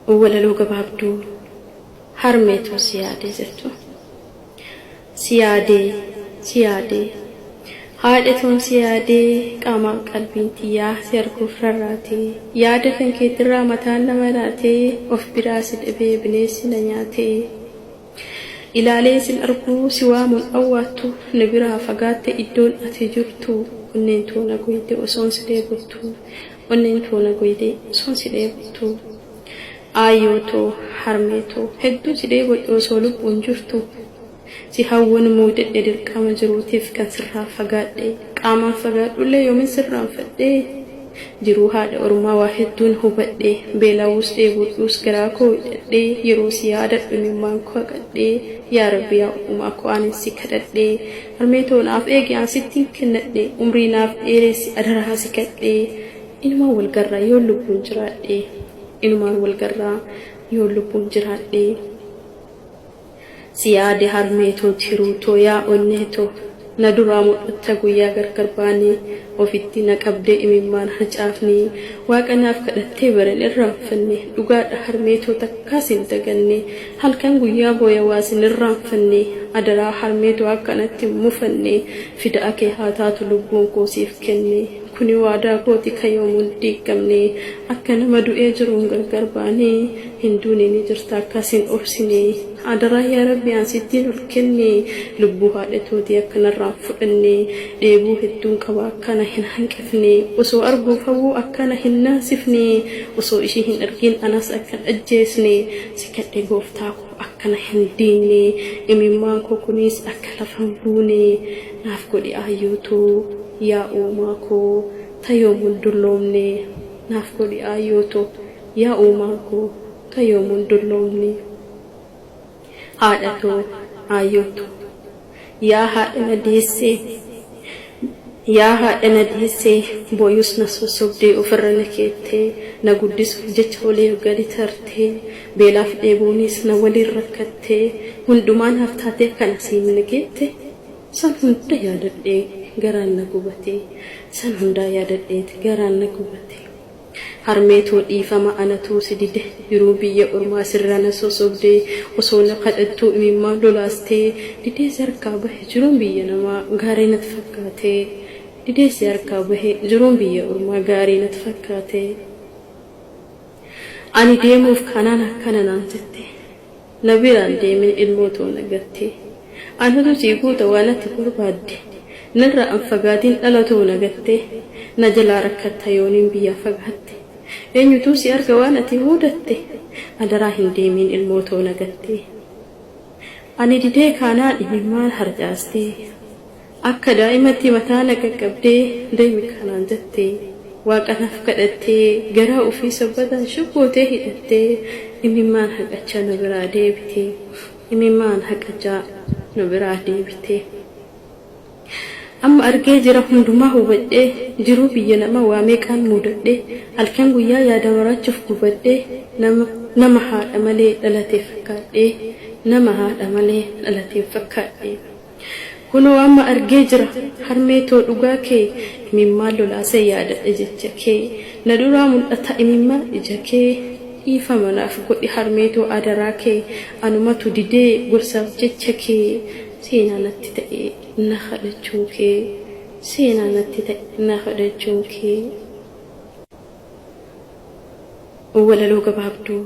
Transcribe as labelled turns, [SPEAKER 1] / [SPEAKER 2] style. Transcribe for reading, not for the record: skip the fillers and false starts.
[SPEAKER 1] walaloo gabaabduu harmeetu siyaadee jettu. Siyaadee haadhatuun siyaadee qaamaan qalbiin xiyyaa si arguuf rarraatee yaada kan keetirraa mataan nama laatee of biraa si dhabee bineensi na nyaatee ilaalee sin arguu si waamuun awwaattu na biraa fagaatte iddoon ati jirtu onneen toona goyde osoon si dheebottu onneen toona goyde osoon si dheebottu. Ayootoo harmeetoo hedduu si dheebodhe osoo lubbuun jirtu si hawwan muudadhe dirqama jiruutiif kan sirraa fagaadhe qaamaan fagaadhullee yoomin sirraan fadhee jiruu haadha ormaa waa hedduun hubadhe beelawus dheebodhuus garaa koo hidhadhee yeroo si yaadadhu mimmaan koo haqadhee yaa rabbi yaa uumaa koo anin si kadhadhee harmeetoo naaf eegi aan sittiin kennadhe umrii naaf dheeressi adaraa si kadhee ilmaan walgarraa yoo lubbuun jiraadhe inumaan walgarraa yoo lubbuun jiraadhe. Siyaade harmeetoo tiruutoo yaa onneetoo na duraa mul'atta guyyaa gargar baanee ofitti na qabdee imimmaan harcaafnee waaqa naaf kadhattee baran irraanfanne dhugaadha harmeetoo takkaas hin daganne halkan guyyaa booya waasin irraanfanne adaraa harmeetoo akkanatti mufanne fida kee haa taatu lubbuun koo siif kenne kuni waadaa kooti kayoomuun diigamne akka nama du'ee jiruun gargar baanee hinduuni ni jirta akkasiin obsine adaraa yaa rabbi aan sittiin ol kenne lubbuu haadhatootii akkanarraan fudhanne dheebuu hedduun qaba akkana hin hanqifne osoo arguuf hawwuu akkana hin naasifne osoo ishii hin argin anas akkan ajjeesne si kadhe gooftaa koo akkana hin diinne imimmaan koo kunis akka lafan buune naaf godhi ayyootoo yaa uumaa koo tayoomuun dulloomne naaf godhi ayyootoo yaa uumaa koo tayoomuun dulloomne. Haadhatoo ayyootoo yaa haadha na deessee booyus na sossobdee ofirra na keettee na guddisuuf jecha olee gadi tartee beelaaf dheebuunis na waliin rakkattee hundumaan haftaatee kana siin na geette san hunda yaadadhee garaan na gubate san hundaa yaadadheeti garaan na gubate. Harmeetoo dhiifama anatuu si dide jiruu biyya ormaa sirra na sossobdee osoo na kadhattuu imimmaan lolaastee didee si harkaa bahe jiruun biyya namaa gaarii natti fakkaatee didee si harkaa bahe jiruun biyya ormaa gaarii natti fakkaatee. Ani deemuuf kanaan akkana naan jette na biraan deemee ilmootoo na gatte anatu si guuta waan ati barbaadde narraa an fagaatiin dhalatoo na gatte na jalaa rakkatta yooniin biyyaa fagaatte. Eenyutuu si arga waan ati hudatte adaraa hin deemiin ilmootoo na gatte. Ani didee kaanaan imimmaan harcaaste akka daa'imatti mataa na qaqqabdee deemi kanaan jette waaqa naaf kadhattee garaa ofii sabbataan shubbootee hidhattee imimmaan haqachaa na biraa deebite imimmaan haqachaa na biraa deebite. Amma argee jira hundumaa hubadhee jiruu biyya nama waa meeqaan muudadhee halkan guyyaa yaada marachuuf gubadhee nama haadha malee dhalatee fakkaadhee nama haadha malee dhalatee fakkaadhee. Kunoo amma argee jira harmeetoo dhugaa kee imimmaan lolaasee yaadadhe jecha kee na duraa mul'ata imimmaan ija kee dhiifama naaf godhi harmeetoo adaraa kee anumatu didee gorsaaf jecha kee. Seenaa natti ta'e na kadhachuun kee seenaa natti ta'e na kadhachuun kee. Walaloo gabaabduu.